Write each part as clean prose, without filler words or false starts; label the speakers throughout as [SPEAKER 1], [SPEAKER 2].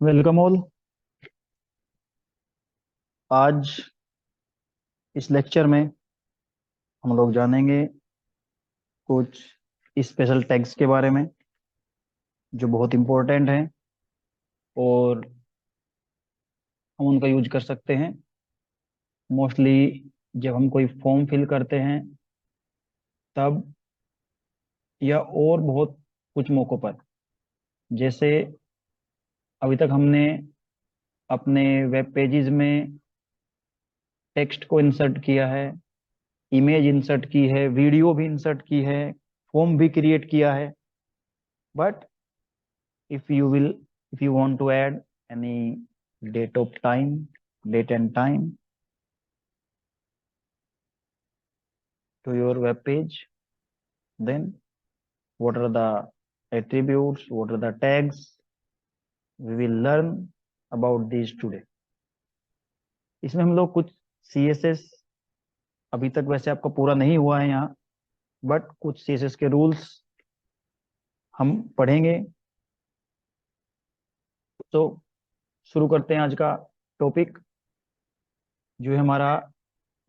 [SPEAKER 1] Welcome all. आज इस lecture में हम लोग जानेंगे कुछ स्पेशल टैग्स के बारे में जो बहुत इंपॉर्टेंट हैं और हम उनका यूज कर सकते हैं मोस्टली जब हम कोई फॉर्म फिल करते हैं तब, या और बहुत कुछ मौक़ों पर। जैसे अभी तक हमने अपने वेब पेजेस में टेक्स्ट को इंसर्ट किया है, इमेज इंसर्ट की है, वीडियो भी इंसर्ट की है, फॉर्म भी क्रिएट किया है। But if you will if you want to add any date of time date and time to your web page, then what are the attributes, what are the tags, we will learn about these today. इसमें हम लोग कुछ CSS, अभी तक वैसे आपका पूरा नहीं हुआ है यहाँ, बट कुछ CSS के रूल्स हम पढ़ेंगे। तो शुरू करते हैं आज का टॉपिक, जो है हमारा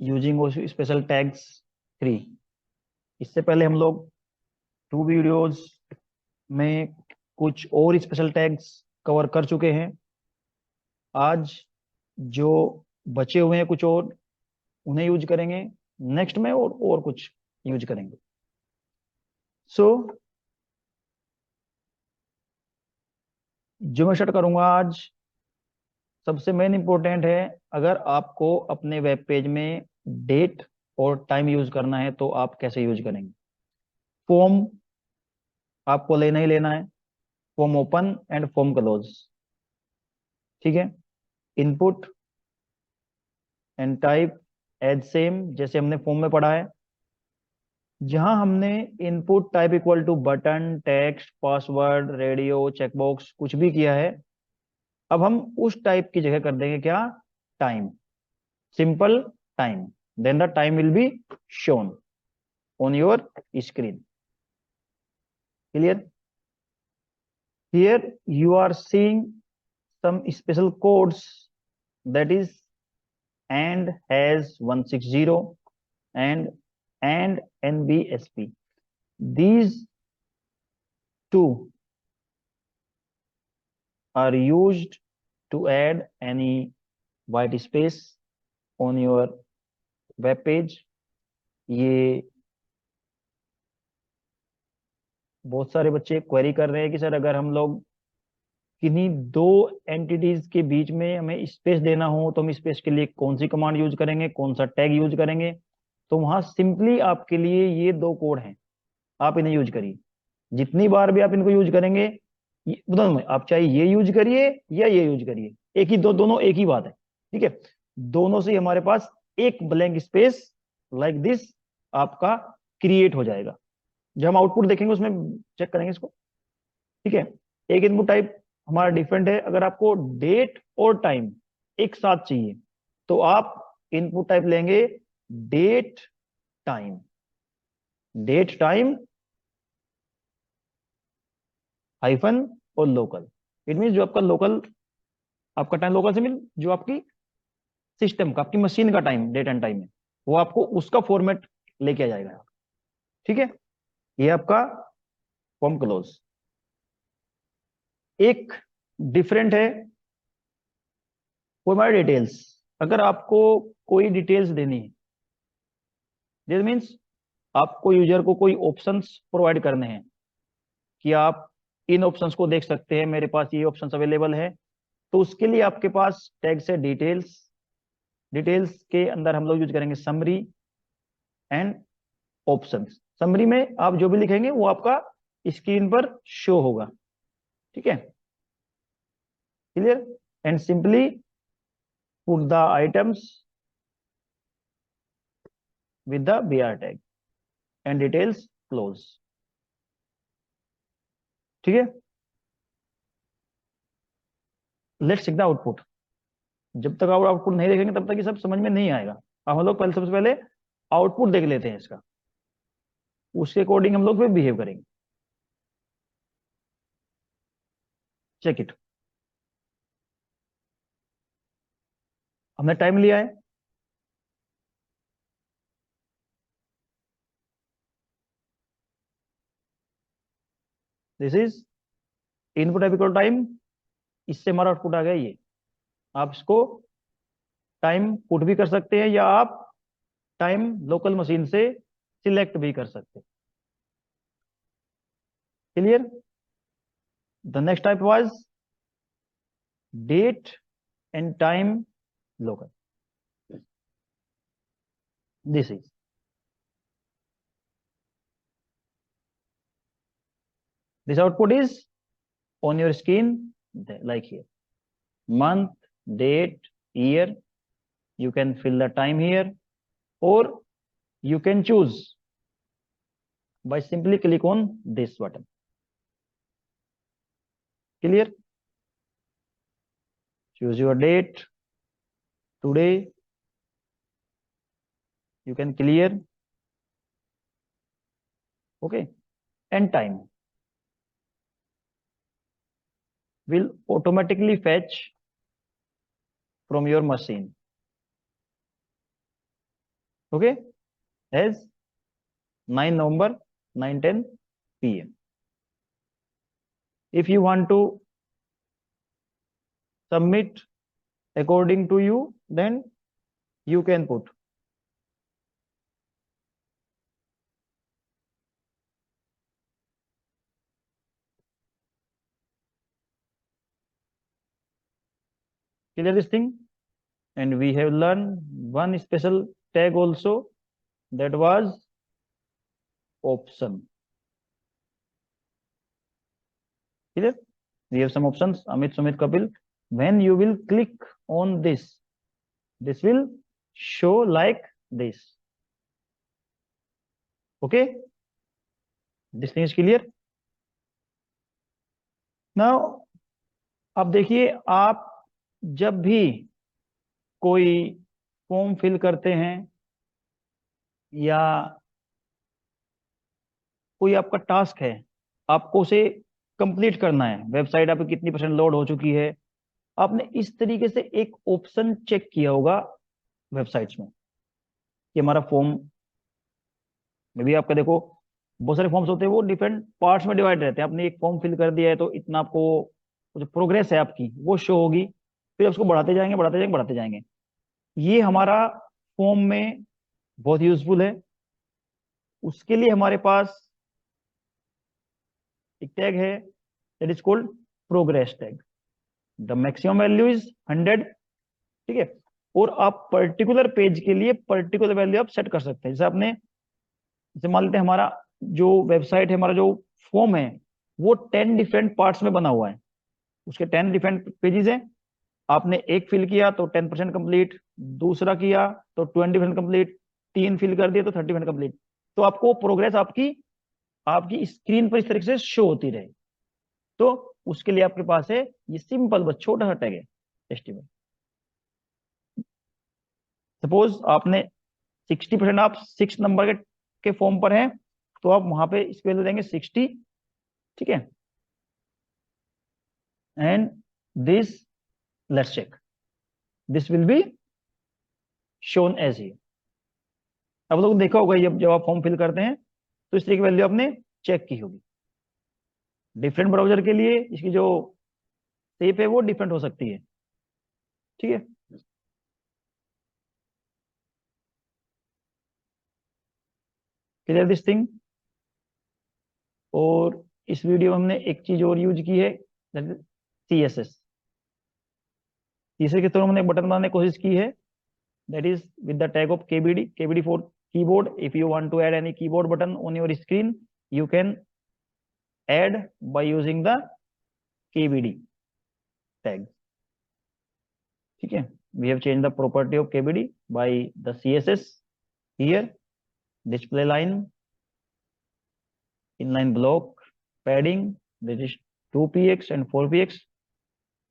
[SPEAKER 1] यूजिंग स्पेशल टैग्स 3। इससे पहले हम लोग 2 वीडियोस में कुछ और स्पेशल टैग्स कवर कर चुके हैं। आज जो बचे हुए हैं कुछ और, उन्हें यूज करेंगे। नेक्स्ट में और कुछ यूज करेंगे। सो जो मैं स्टार्ट करूंगा आज, सबसे मेन इंपॉर्टेंट है। अगर आपको अपने वेब पेज में डेट और टाइम यूज करना है तो आप कैसे यूज करेंगे। फॉर्म आपको लेना ही लेना है, form open and form close. ठीक है। Input and type as same, जैसे हमने फॉर्म में पढ़ा है। जहां हमने input type equal to button, text, password, radio, checkbox कुछ भी किया है, अब हम उस टाइप की जगह कर देंगे क्या, time. Simple time. Then the time will be shown on your screen. Clear. Here you are seeing some special codes, that is and has 160 and NBSP. These two are used to add any white space on your web page. ये बहुत सारे बच्चे query कर रहे हैं कि sir अगर हम लोग किन्हीं दो एंटिटीज के बीच में हमें स्पेस देना हो तो हम स्पेस के लिए कौन सी कमांड यूज करेंगे, कौन सा टैग यूज करेंगे। तो वहां सिंपली आपके लिए ये दो कोड हैं, आप इन्हें यूज करिए। जितनी बार भी आप इनको यूज करेंगे, दोनों में आप चाहे ये यूज करिए या ये यूज करिए, एक ही दोनों एक ही बात है। ठीक है। दोनों से हमारे पास एक ब्लैंक स्पेस लाइक दिस आपका क्रिएट हो जाएगा। जब हम आउटपुट देखेंगे उसमें चेक करेंगे इसको। ठीक है। एक इनपुट टाइप हमारा डिफरेंट है। अगर आपको डेट और टाइम एक साथ चाहिए तो आप इनपुट टाइप लेंगे date time. Date time hyphen और लोकल। इट मीन जो आपका लोकल, आपका टाइम लोकल से मिल, जो आपकी सिस्टम का, आपकी मशीन का टाइम, डेट एंड टाइम है, वो आपको उसका फॉर्मेट लेके आ जाएगा। ठीक है। ये आपका फॉर्म क्लोज। एक डिफरेंट है फॉर्मेट डिटेल्स। अगर आपको कोई डिटेल्स देनी है, दिस मीन्स आपको यूजर को कोई ऑप्शंस प्रोवाइड करने हैं कि आप इन ऑप्शंस को देख सकते हैं, मेरे पास ये ऑप्शंस अवेलेबल है। तो उसके लिए आपके पास टैग्स है डिटेल्स। डिटेल्स के अंदर हम लोग यूज करेंगे समरी एंड ऑप्शंस। समरी में आप जो भी लिखेंगे वो आपका स्क्रीन पर शो होगा। ठीक है। Clear. And simply put the items with the br tag and details close. ठीक है। Let's check the output. जब तक आप आउटपुट नहीं देखेंगे तब तक ये सब समझ में नहीं आएगा। अब हम लोग पहले, सबसे पहले आउटपुट देख लेते हैं इसका, उसके अकॉर्डिंग हम लोग फिर बिहेव करेंगे। Check it. हमने टाइम लिया है, this is input equal time, इससे हमारा आउटपुट आ गया ये। आप इसको टाइम पुट भी कर सकते हैं या आप टाइम लोकल मशीन से सिलेक्ट भी कर सकते हैं। Clear? The next type was date and time local. This is this output is on your screen, like here, month, date, year. You can fill the time here, or you can choose by simply click on this button. Clear? Choose your date today, you can clear. Okay, and time will automatically fetch from your machine. Okay, as 9 November 9:10 PM. If you want to submit according to you, then you can put clear this thing. And we have learned one special tag also, that was option. Clear? We have some options, Amit, Sumit, Kapil. When you will click on this, this will show like this. Okay, this thing is clear. Now अब देखिए, आप जब भी कोई form fill करते हैं या कोई आपका टास्क है, आपको उसे कंप्लीट करना है, वेबसाइट आपकी कितनी % लोड हो चुकी है, आपने इस तरीके से एक ऑप्शन चेक किया होगा वेबसाइट्स में कि हमारा फॉर्म में भी, आपका देखो बहुत सारे फॉर्म्स होते हैं, वो डिफरेंट पार्ट्स में डिवाइड रहते हैं। आपने एक फॉर्म फिल कर दिया है तो इतना आपको जो प्रोग्रेस है आपकी वो शो होगी, फिर उसको बढ़ाते जाएंगे बढ़ाते जाएंगे बढ़ाते जाएंगे। ये हमारा फॉर्म में बहुत यूजफुल है। उसके लिए हमारे पास एक टैग है, that is called progress tag. The maximum value is 100, ठीक है। और आप पर्टिकुलर पेज के लिए पर्टिकुलर वैल्यू आप सेट कर सकते हैं। जैसे आपने, जैसे मान लेते हैं हमारा जो वेबसाइट है, हमारा जो फॉर्म है वो 10 डिफरेंट पार्ट्स में बना हुआ है, उसके 10 डिफरेंट पेजेस हैं। आपने एक फिल किया तो 10% कंप्लीट, दूसरा किया तो 20% कंप्लीट, 3 फिल कर दिया तो 30% कंप्लीट। तो आपको प्रोग्रेस आपकी आपकी स्क्रीन पर इस तरीके से शो होती रहे। तो उसके लिए आपके पास है ये सिंपल बस छोटा सा टैग है, एस्टिमेट। सपोज आपने 60% आप 6 नंबर के फॉर्म पर हैं, तो आप वहां पे इसके वैल्यू देंगे 60, ठीक है। And this, let's check, this will be shown as ही। अब लोग देखा होगा, जब आप फॉर्म फिल करते हैं तो इस तरह की वैल्यू आपने चेक की होगी। डिफरेंट ब्राउजर के लिए इसकी जो शेप है वो डिफरेंट हो सकती है, ठीक है। Clear this thing. और इस वीडियो में हमने एक चीज और यूज की है, CSS। तीसरे के थ्रू हमने एक बटन बनाने की कोशिश की है, that is with the tag of KBD for keyboard. If you want to add any keyboard button on your screen, you can add by using the KBD tag, ठीक है। We have changed the property of KBD by the CSS here, display line, inline block, padding, that is 2px and 4px.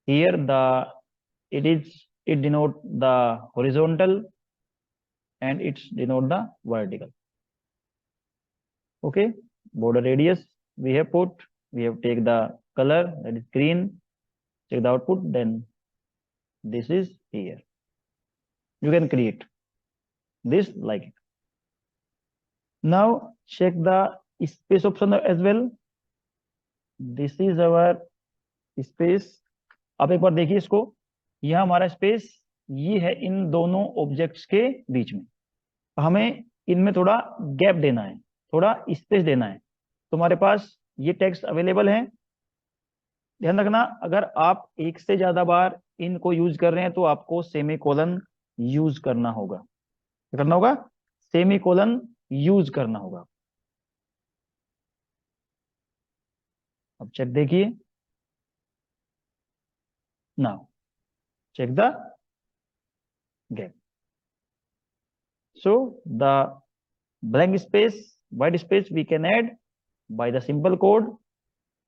[SPEAKER 1] Here it denote the horizontal and it denote the vertical. Okay, border radius we have put, we have take the color, that is green, check the output, then this is here. You can create this like it. Now check the space option as well. This is our space. आप एक बार देखिए इसको, यह हमारा space ये है इन दोनों objects के बीच में। हमें इनमें थोड़ा गैप देना है, थोड़ा स्पेस देना है। तुम्हारे पास ये टेक्स्ट अवेलेबल है। ध्यान रखना, अगर आप एक से ज्यादा बार इनको यूज कर रहे हैं तो आपको सेमीकोलन यूज करना होगा। क्या करना होगा? सेमीकोलन यूज करना होगा। अब चेक देखिए, now check the gap. So the blank space, white space we can add by the simple code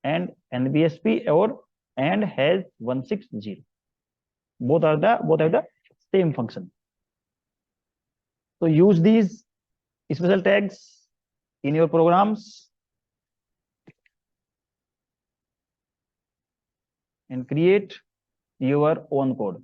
[SPEAKER 1] and NBSP or and has 160. Both are the same function. So use these special tags in your programs and create your own code.